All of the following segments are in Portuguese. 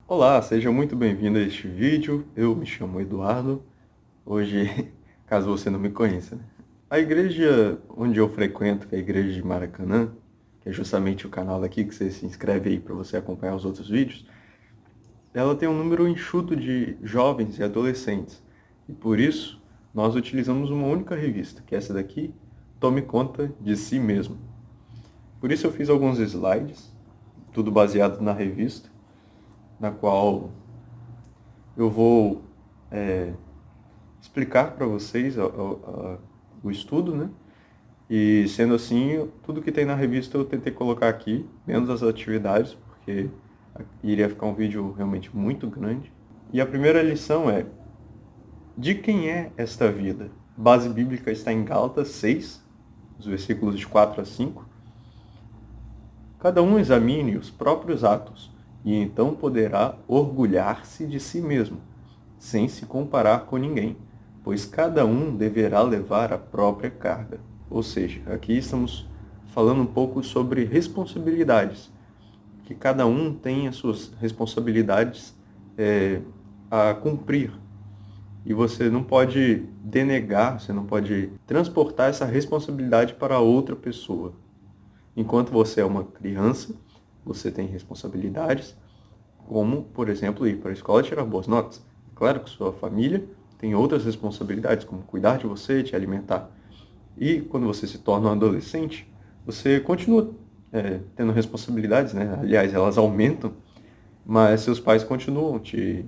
Olá, seja muito bem-vindo a este vídeo. Eu me chamo Eduardo. Hoje, caso você não me conheça, né? A igreja onde eu frequento, que é a igreja de Maracanã, que é justamente o canal daqui que você se inscreve aí para você acompanhar os outros vídeos, ela tem um número enxuto de jovens e adolescentes. E por isso, nós utilizamos uma única revista, que é essa daqui, Tome Conta de Si Mesmo. Por isso eu fiz alguns slides, tudo baseado na revista, na qual eu vou explicar para vocês o estudo, né? E sendo assim, tudo que tem na revista eu tentei colocar aqui, menos as atividades, porque iria ficar um vídeo realmente muito grande. E a primeira lição é: de quem é esta vida? A base bíblica está em Gálatas 6, os versículos de 4 a 5. Cada um examine os próprios atos, e então poderá orgulhar-se de si mesmo, sem se comparar com ninguém, pois cada um deverá levar a própria carga. Ou seja, aqui estamos falando um pouco sobre responsabilidades, que cada um tem as suas responsabilidades a cumprir. E você não pode denegar, você não pode transportar essa responsabilidade para outra pessoa. Enquanto você é uma criança, você tem responsabilidades, como, por exemplo, ir para a escola e tirar boas notas. Claro que sua família tem outras responsabilidades, como cuidar de você, te alimentar. E quando você se torna um adolescente, você continua tendo responsabilidades, né? Aliás, elas aumentam, mas seus pais continuam te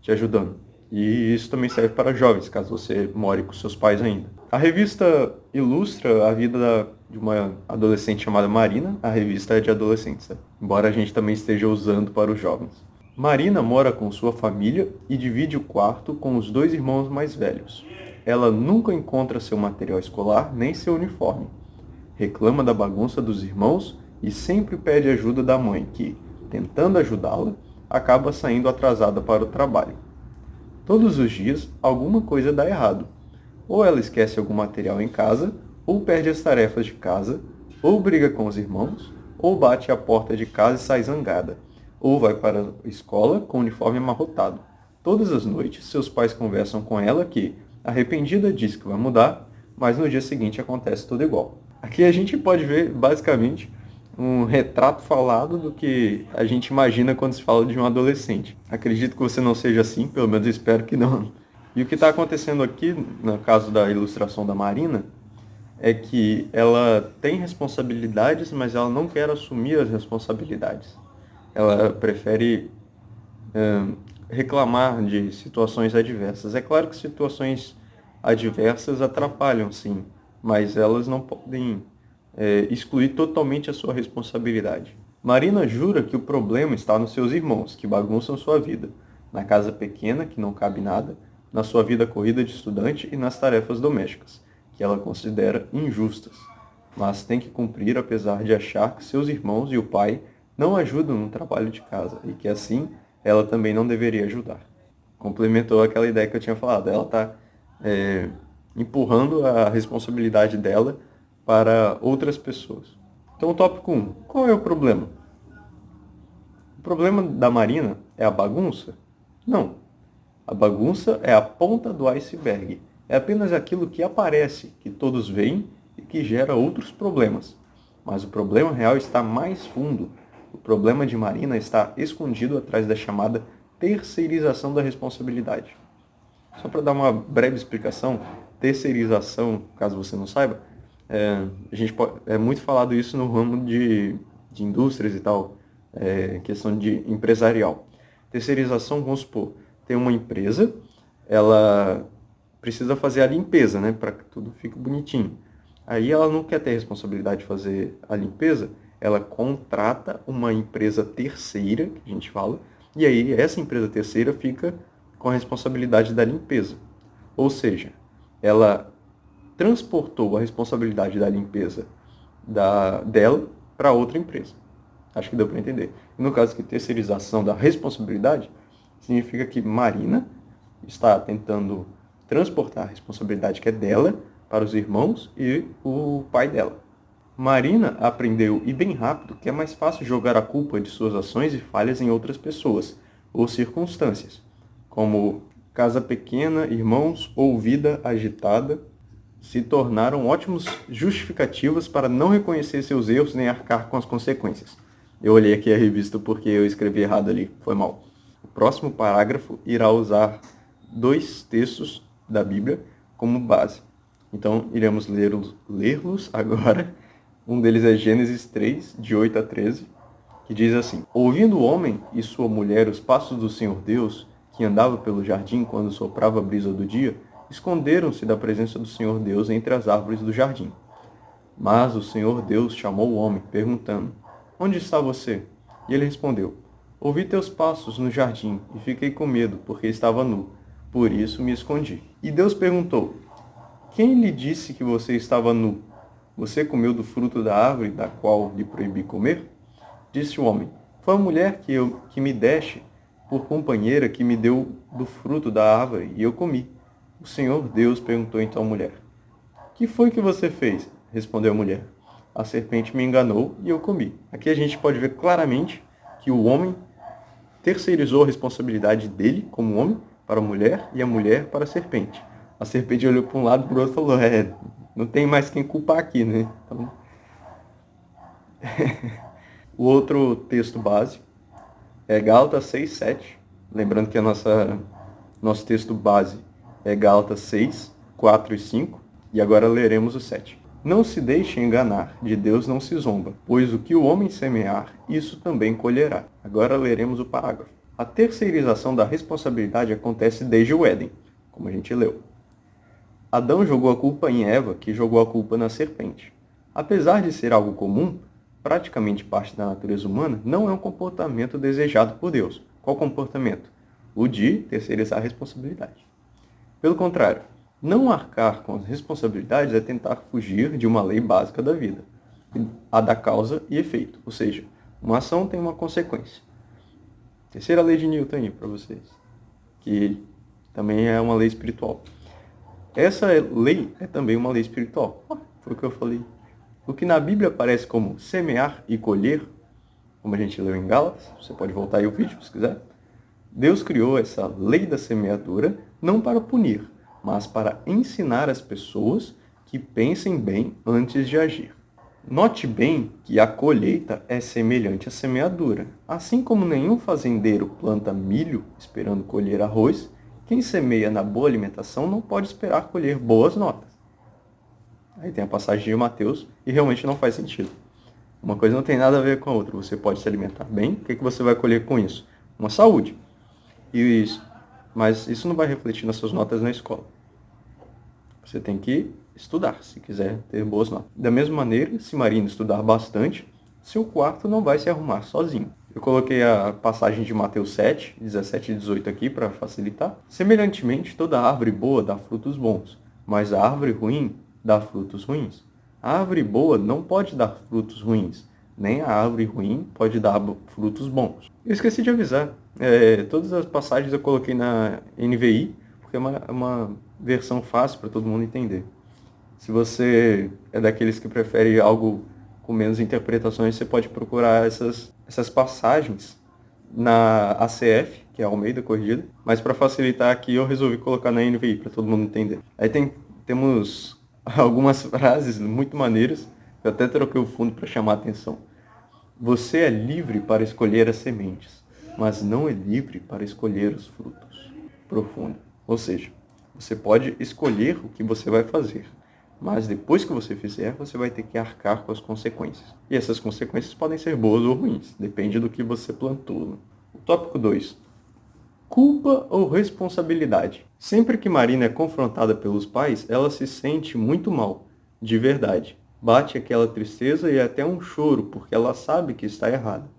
ajudando. E isso também serve para jovens, caso você more com seus pais ainda. A revista ilustra a vida de uma adolescente chamada Marina. A revista é de adolescentes, né? Embora a gente também esteja usando para os jovens. Marina mora com sua família e divide o quarto com os dois irmãos mais velhos. Ela nunca encontra seu material escolar nem seu uniforme. Reclama da bagunça dos irmãos e sempre pede ajuda da mãe, que, tentando ajudá-la, acaba saindo atrasada para o trabalho. Todos os dias, alguma coisa dá errado. Ou ela esquece algum material em casa, ou perde as tarefas de casa, ou briga com os irmãos, ou bate à porta de casa e sai zangada, ou vai para a escola com o uniforme amarrotado. Todas as noites, seus pais conversam com ela que, arrependida, diz que vai mudar, mas no dia seguinte acontece tudo igual. Aqui a gente pode ver, basicamente, um retrato falado do que a gente imagina quando se fala de um adolescente. Acredito que você não seja assim, pelo menos espero que não. E o que está acontecendo aqui, no caso da ilustração da Marina, é que ela tem responsabilidades, mas ela não quer assumir as responsabilidades. Ela prefere reclamar de situações adversas. É claro que situações adversas atrapalham, sim, mas elas não podem excluir totalmente a sua responsabilidade. Marina jura que o problema está nos seus irmãos, que bagunçam sua vida, na casa pequena, que não cabe nada, na sua vida corrida de estudante e nas tarefas domésticas, que ela considera injustas, mas tem que cumprir apesar de achar que seus irmãos e o pai não ajudam no trabalho de casa e que assim ela também não deveria ajudar. Complementou aquela ideia que eu tinha falado. Ela está empurrando a responsabilidade dela para outras pessoas. Então, o tópico 1. Qual é o problema? O problema da Marina é a bagunça? Não. A bagunça é a ponta do iceberg. É apenas aquilo que aparece, que todos veem e que gera outros problemas. Mas o problema real está mais fundo. O problema de Marina está escondido atrás da chamada terceirização da responsabilidade. Só para dar uma breve explicação, terceirização, caso você não saiba, é muito falado isso no ramo de indústrias e tal, questão de empresarial. Terceirização, vamos supor, tem uma empresa, ela precisa fazer a limpeza, né, para que tudo fique bonitinho. Aí ela não quer ter a responsabilidade de fazer a limpeza, ela contrata uma empresa terceira, que a gente fala, e aí essa empresa terceira fica com a responsabilidade da limpeza. Ou seja, ela transportou a responsabilidade da limpeza dela para outra empresa. Acho que deu para entender. E no caso que terceirização da responsabilidade, significa que Marina está tentando transportar a responsabilidade que é dela para os irmãos e o pai dela. Marina aprendeu, e bem rápido, que é mais fácil jogar a culpa de suas ações e falhas em outras pessoas, ou circunstâncias, como casa pequena, irmãos ou vida agitada, se tornaram ótimos justificativas para não reconhecer seus erros nem arcar com as consequências. Eu olhei aqui a revista porque eu escrevi errado ali, foi mal. O próximo parágrafo irá usar 2 textos da Bíblia como base. Então, iremos ler-los agora. Um deles é Gênesis 3, de 8 a 13, que diz assim: Ouvindo o homem e sua mulher os passos do Senhor Deus, que andava pelo jardim quando soprava a brisa do dia, esconderam-se da presença do Senhor Deus entre as árvores do jardim. Mas o Senhor Deus chamou o homem, perguntando: Onde está você? E ele respondeu: Ouvi teus passos no jardim e fiquei com medo, porque estava nu. Por isso me escondi. E Deus perguntou: Quem lhe disse que você estava nu? Você comeu do fruto da árvore da qual lhe proibi comer? Disse o homem: Foi a mulher que me deste por companheira que me deu do fruto da árvore e eu comi. O Senhor Deus perguntou então à mulher: Que foi que você fez? Respondeu a mulher: A serpente me enganou e eu comi. Aqui a gente pode ver claramente que o homem terceirizou a responsabilidade dele como homem para a mulher e a mulher para a serpente. A serpente olhou para um lado e para o outro e falou: não tem mais quem culpar aqui, né? Então... O outro texto base é Gálatas 6:7. Lembrando que nosso texto base é Gálatas 6, 4 e 5. E agora leremos o 7. Não se deixe enganar, de Deus não se zomba, pois o que o homem semear, isso também colherá. Agora leremos o parágrafo. A terceirização da responsabilidade acontece desde o Éden, como a gente leu. Adão jogou a culpa em Eva, que jogou a culpa na serpente. Apesar de ser algo comum, praticamente parte da natureza humana, não é um comportamento desejado por Deus. Qual comportamento? O de terceirizar a responsabilidade. Pelo contrário, não arcar com as responsabilidades é tentar fugir de uma lei básica da vida, a da causa e efeito, ou seja, uma ação tem uma consequência. Terceira lei de Newton aí para vocês, que também é uma lei espiritual. Essa lei é também uma lei espiritual. Foi o que eu falei. O que na Bíblia aparece como semear e colher, como a gente leu em Gálatas, você pode voltar aí o vídeo se quiser. Deus criou essa lei da semeadura não para punir, mas para ensinar as pessoas que pensem bem antes de agir. Note bem que a colheita é semelhante à semeadura. Assim como nenhum fazendeiro planta milho esperando colher arroz, quem semeia na boa alimentação não pode esperar colher boas notas. Aí tem a passagem de Mateus e realmente não faz sentido. Uma coisa não tem nada a ver com a outra. Você pode se alimentar bem, o que você vai colher com isso? Uma saúde. Mas isso não vai refletir nas suas notas na escola. Você tem que estudar, se quiser ter boas notas. Da mesma maneira, se Marina estudar bastante, seu quarto não vai se arrumar sozinho. Eu coloquei a passagem de Mateus 7, 17 e 18 aqui para facilitar. Semelhantemente, toda árvore boa dá frutos bons, mas a árvore ruim dá frutos ruins. A árvore boa não pode dar frutos ruins, nem a árvore ruim pode dar frutos bons. Eu esqueci de avisar. Todas as passagens eu coloquei na NVI, porque é uma versão fácil para todo mundo entender. Se você é daqueles que prefere algo com menos interpretações, você pode procurar essas passagens na ACF, que é a Almeida Corrigida, mas para facilitar aqui eu resolvi colocar na NVI, para todo mundo entender. Aí temos algumas frases muito maneiras, eu até troquei o fundo para chamar a atenção. Você é livre para escolher as sementes, mas não é livre para escolher os frutos. Profundo. Ou seja, você pode escolher o que você vai fazer, mas depois que você fizer, você vai ter que arcar com as consequências. E essas consequências podem ser boas ou ruins, depende do que você plantou. O tópico 2. Culpa ou responsabilidade? Sempre que Marina é confrontada pelos pais, ela se sente muito mal, de verdade. Bate aquela tristeza e até um choro, porque ela sabe que está errada.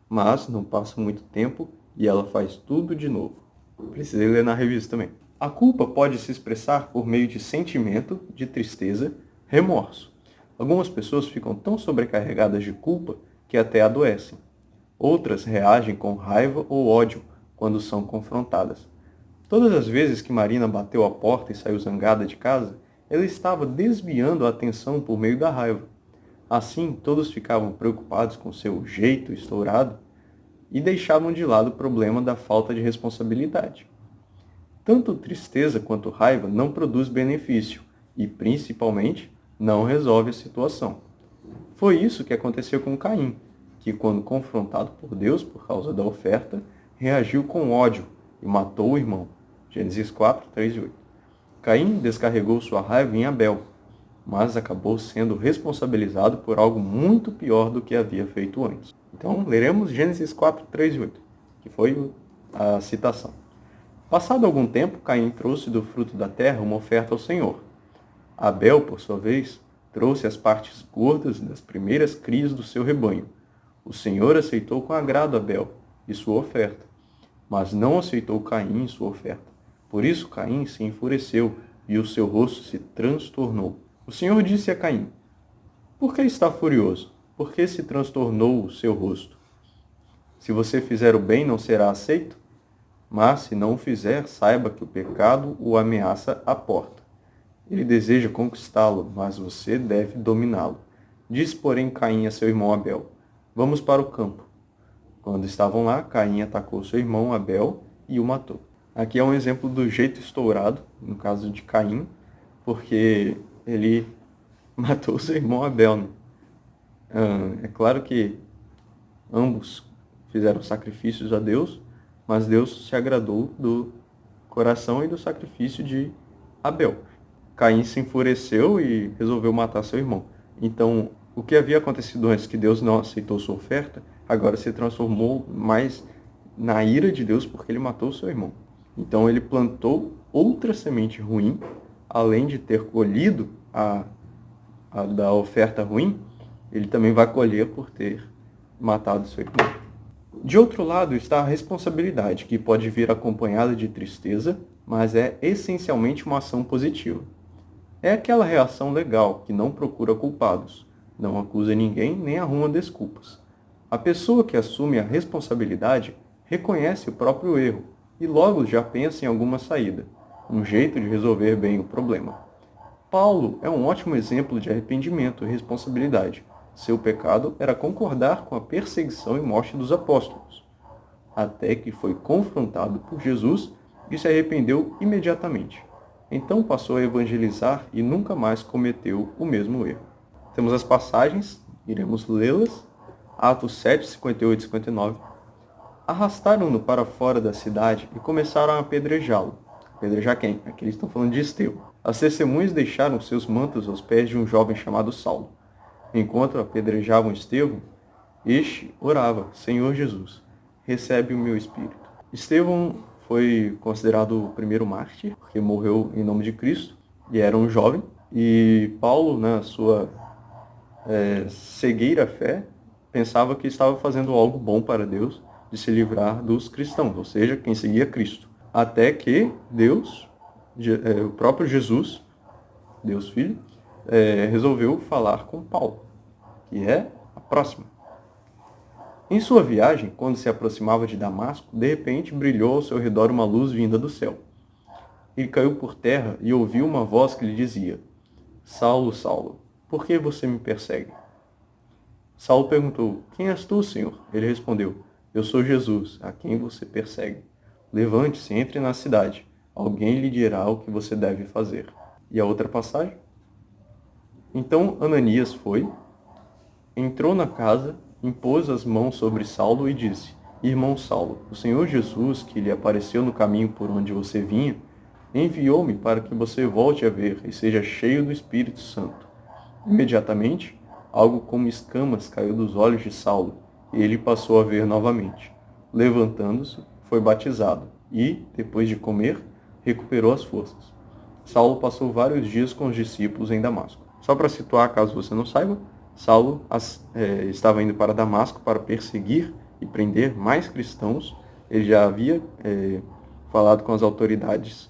Mas não passa muito tempo e ela faz tudo de novo. Precisei ler na revista também. A culpa pode se expressar por meio de sentimento, de tristeza, remorso. Algumas pessoas ficam tão sobrecarregadas de culpa que até adoecem. Outras reagem com raiva ou ódio quando são confrontadas. Todas as vezes que Marina bateu a porta e saiu zangada de casa, ela estava desviando a atenção por meio da raiva. Assim, todos ficavam preocupados com seu jeito estourado e deixavam de lado o problema da falta de responsabilidade. Tanto tristeza quanto raiva não produz benefício e, principalmente, não resolve a situação. Foi isso que aconteceu com Caim, que, quando confrontado por Deus por causa da oferta, reagiu com ódio e matou o irmão. Gênesis 4, 3 e 8. Caim descarregou sua raiva em Abel, mas acabou sendo responsabilizado por algo muito pior do que havia feito antes. Então, leremos Gênesis 4, 3 e 8, que foi a citação. Passado algum tempo, Caim trouxe do fruto da terra uma oferta ao Senhor. Abel, por sua vez, trouxe as partes gordas das primeiras crias do seu rebanho. O Senhor aceitou com agrado Abel e sua oferta, mas não aceitou Caim e sua oferta. Por isso Caim se enfureceu e o seu rosto se transtornou. O Senhor disse a Caim: Por que está furioso? Por que se transtornou o seu rosto? Se você fizer o bem, não será aceito? Mas, se não o fizer, saiba que o pecado o ameaça à porta. Ele deseja conquistá-lo, mas você deve dominá-lo. Disse, porém, Caim a seu irmão Abel: Vamos para o campo. Quando estavam lá, Caim atacou seu irmão Abel e o matou. Aqui é um exemplo do jeito estourado, no caso de Caim, porque ele matou seu irmão Abel, né? É claro que ambos fizeram sacrifícios a Deus, mas Deus se agradou do coração e do sacrifício de Abel. Caim se enfureceu e resolveu matar seu irmão. Então, o que havia acontecido antes, que Deus não aceitou sua oferta, agora se transformou mais na ira de Deus porque ele matou seu irmão. Então, ele plantou outra semente ruim, além de ter colhido a da oferta ruim, ele também vai colher por ter matado seu irmão. De outro lado está a responsabilidade, que pode vir acompanhada de tristeza, mas é essencialmente uma ação positiva. É aquela reação legal que não procura culpados, não acusa ninguém nem arruma desculpas. A pessoa que assume a responsabilidade reconhece o próprio erro e logo já pensa em alguma saída, um jeito de resolver bem o problema. Paulo é um ótimo exemplo de arrependimento e responsabilidade. Seu pecado era concordar com a perseguição e morte dos apóstolos, até que foi confrontado por Jesus e se arrependeu imediatamente. Então passou a evangelizar e nunca mais cometeu o mesmo erro. Temos as passagens, iremos lê-las. Atos 7, 58 e 59. Arrastaram-no para fora da cidade e começaram a apedrejá-lo. Apedrejar quem? Aqui eles estão falando de Estevão. As testemunhas deixaram seus mantos aos pés de um jovem chamado Saulo. Enquanto apedrejavam Estevão, este orava: Senhor Jesus, recebe o meu espírito. Estevão foi considerado o primeiro mártir, porque morreu em nome de Cristo, e era um jovem. E Paulo, na sua cegueira fé, pensava que estava fazendo algo bom para Deus, de se livrar dos cristãos, ou seja, quem seguia Cristo. Até que Deus, o próprio Jesus, Deus Filho, resolveu falar com Paulo, que é a próxima. Em sua viagem, quando se aproximava de Damasco, de repente brilhou ao seu redor uma luz vinda do céu. Ele caiu por terra e ouviu uma voz que lhe dizia: Saulo, Saulo, por que você me persegue? Saulo perguntou: Quem és tu, Senhor? Ele respondeu: Eu sou Jesus, a quem você persegue. Levante-se, entre na cidade. Alguém lhe dirá o que você deve fazer. E a outra passagem? Então Ananias foi, entrou na casa, impôs as mãos sobre Saulo e disse: Irmão Saulo, o Senhor Jesus, que lhe apareceu no caminho por onde você vinha, enviou-me para que você volte a ver e seja cheio do Espírito Santo. Imediatamente, algo como escamas caiu dos olhos de Saulo, e ele passou a ver novamente. Levantando-se, foi batizado e, depois de comer, recuperou as forças. Saulo passou vários dias com os discípulos em Damasco. Só para situar, caso você não saiba, Saulo estava indo para Damasco para perseguir e prender mais cristãos. Ele já havia falado com as autoridades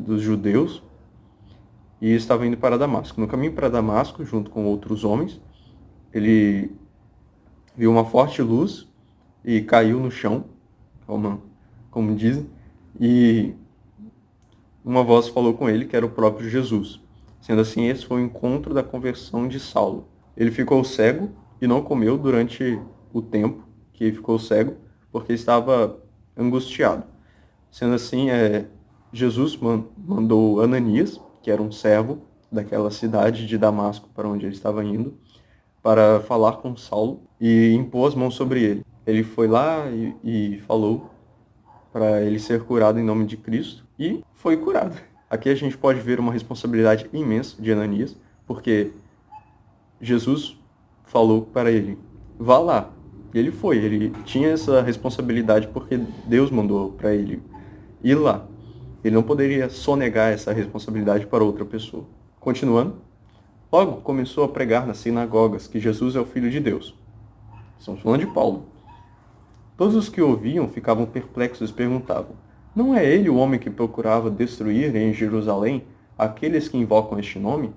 dos judeus e estava indo para Damasco. No caminho para Damasco, junto com outros homens, ele viu uma forte luz e caiu no chão, como dizem, e uma voz falou com ele, que era o próprio Jesus. Sendo assim, esse foi o encontro da conversão de Saulo. Ele ficou cego e não comeu durante o tempo que ficou cego porque estava angustiado. Sendo assim, Jesus mandou Ananias, que era um servo daquela cidade de Damasco para onde ele estava indo, para falar com Saulo e impor as mãos sobre ele. Ele foi lá e falou para ele ser curado em nome de Cristo e foi curado. Aqui a gente pode ver uma responsabilidade imensa de Ananias, porque Jesus falou para ele, vá lá. E ele foi, ele tinha essa responsabilidade porque Deus mandou para ele ir lá. Ele não poderia sonegar essa responsabilidade para outra pessoa. Continuando, logo começou a pregar nas sinagogas que Jesus é o Filho de Deus. Estamos falando de Paulo. Todos os que ouviam ficavam perplexos e perguntavam, não é ele o homem que procurava destruir em Jerusalém aqueles que invocam este nome?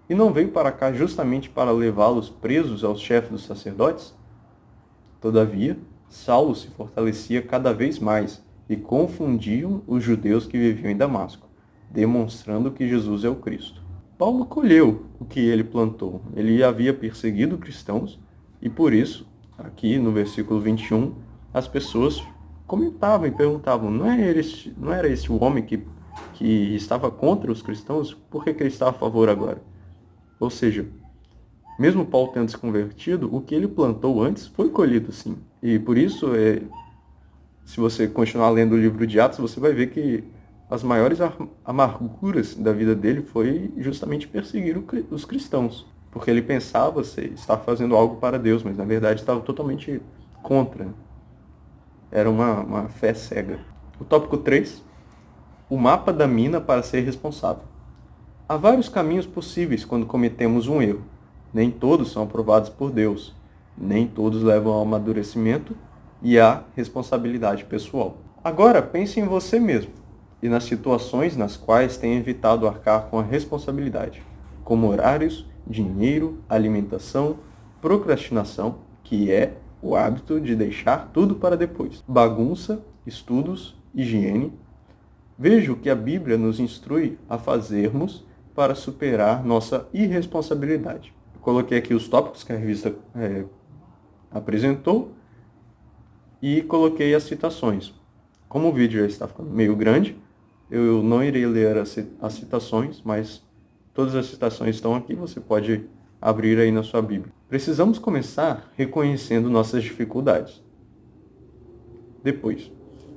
E não veio para cá justamente para levá-los presos aos chefes dos sacerdotes? Todavia, Saulo se fortalecia cada vez mais e confundiam os judeus que viviam em Damasco, demonstrando que Jesus é o Cristo. Paulo colheu o que ele plantou. Ele havia perseguido cristãos e por isso, aqui no versículo 21, as pessoas comentavam e perguntavam, não era esse o homem que estava contra os cristãos? Por que ele está a favor agora? Ou seja, mesmo Paulo tendo se convertido, o que ele plantou antes foi colhido sim. E por isso, se você continuar lendo o livro de Atos, você vai ver que as maiores amarguras da vida dele foi justamente perseguir os cristãos. Porque ele pensava estar fazendo algo para Deus, mas na verdade estava totalmente contra. Era uma fé cega. O tópico 3, o mapa da mina para ser responsável. Há vários caminhos possíveis quando cometemos um erro. Nem todos são aprovados por Deus. Nem todos levam ao amadurecimento e à responsabilidade pessoal. Agora, pense em você mesmo e nas situações nas quais tem evitado arcar com a responsabilidade, como horários, dinheiro, alimentação, procrastinação, que é o hábito de deixar tudo para depois, bagunça, estudos, higiene. Veja o que a Bíblia nos instrui a fazermos para superar nossa irresponsabilidade. Eu coloquei aqui os tópicos que a revista apresentou e coloquei as citações. Como o vídeo já está ficando meio grande, eu não irei ler as citações, mas todas as citações estão aqui, você pode abrir aí na sua Bíblia. Precisamos começar reconhecendo nossas dificuldades. Depois,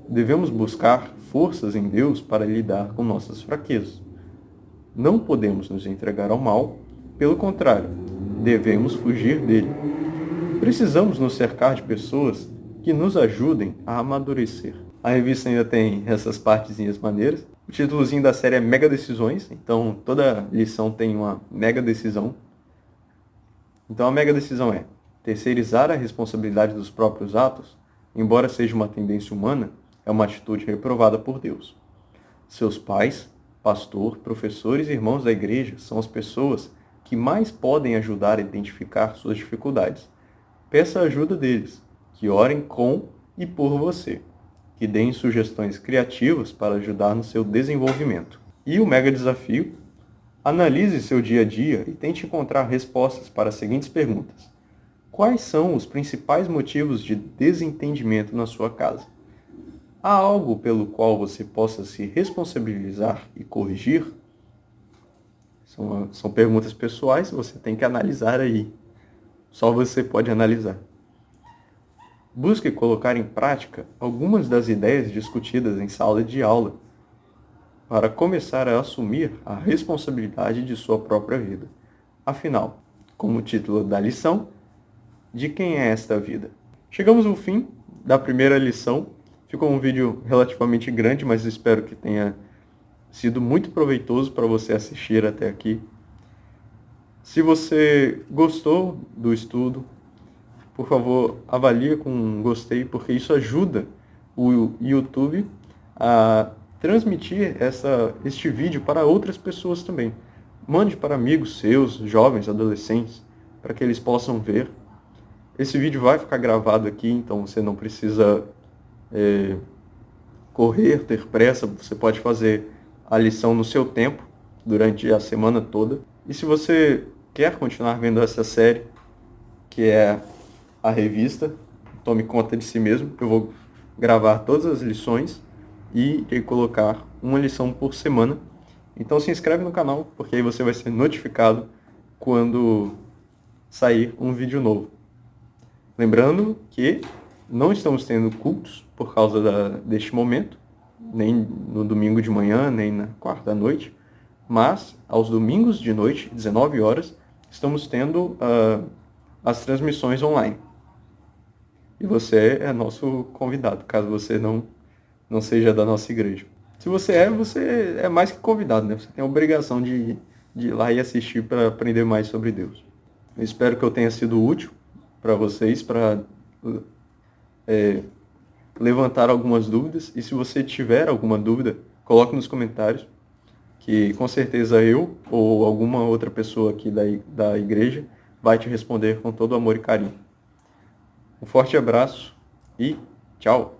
devemos buscar forças em Deus para lidar com nossas fraquezas. Não podemos nos entregar ao mal, pelo contrário, devemos fugir dele. Precisamos nos cercar de pessoas que nos ajudem a amadurecer. A revista ainda tem essas partezinhas maneiras. O títulozinho da série é Mega Decisões, então toda lição tem uma mega decisão. Então a mega decisão é terceirizar a responsabilidade dos próprios atos, embora seja uma tendência humana, é uma atitude reprovada por Deus. Seus pais, pastor, professores e irmãos da igreja são as pessoas que mais podem ajudar a identificar suas dificuldades. Peça a ajuda deles, que orem com e por você, que deem sugestões criativas para ajudar no seu desenvolvimento. E o mega desafio? Analise seu dia a dia e tente encontrar respostas para as seguintes perguntas. Quais são os principais motivos de desentendimento na sua casa? Há algo pelo qual você possa se responsabilizar e corrigir? São perguntas pessoais, você tem que analisar aí. Só você pode analisar. Busque colocar em prática algumas das ideias discutidas em sala de aula para começar a assumir a responsabilidade de sua própria vida. Afinal, como título da lição, de quem é esta vida? Chegamos ao fim da primeira lição. Ficou um vídeo relativamente grande, mas espero que tenha sido muito proveitoso para você assistir até aqui. Se você gostou do estudo, por favor, avalie com um gostei, porque isso ajuda o YouTube a transmitir este vídeo para outras pessoas também. Mande para amigos seus, jovens, adolescentes, para que eles possam ver. Esse vídeo vai ficar gravado aqui, então você não precisa correr, ter pressa. Você pode fazer a lição no seu tempo, durante a semana toda. E se você quer continuar vendo essa série, que é a revista, tome conta de si mesmo. Eu vou gravar todas as lições e irei colocar uma lição por semana. Então se inscreve no canal, porque aí você vai ser notificado quando sair um vídeo novo. Lembrando que não estamos tendo cultos por causa deste momento, nem no domingo de manhã, nem na quarta à noite, mas aos domingos de noite, 19 horas, estamos tendo as transmissões online. E você é nosso convidado, caso você não seja da nossa igreja. Se você é mais que convidado, né? Você tem a obrigação de ir lá e assistir para aprender mais sobre Deus. Eu espero que eu tenha sido útil para vocês, para levantar algumas dúvidas. E se você tiver alguma dúvida, coloque nos comentários, que com certeza eu ou alguma outra pessoa aqui da igreja vai te responder com todo amor e carinho. Um forte abraço e tchau!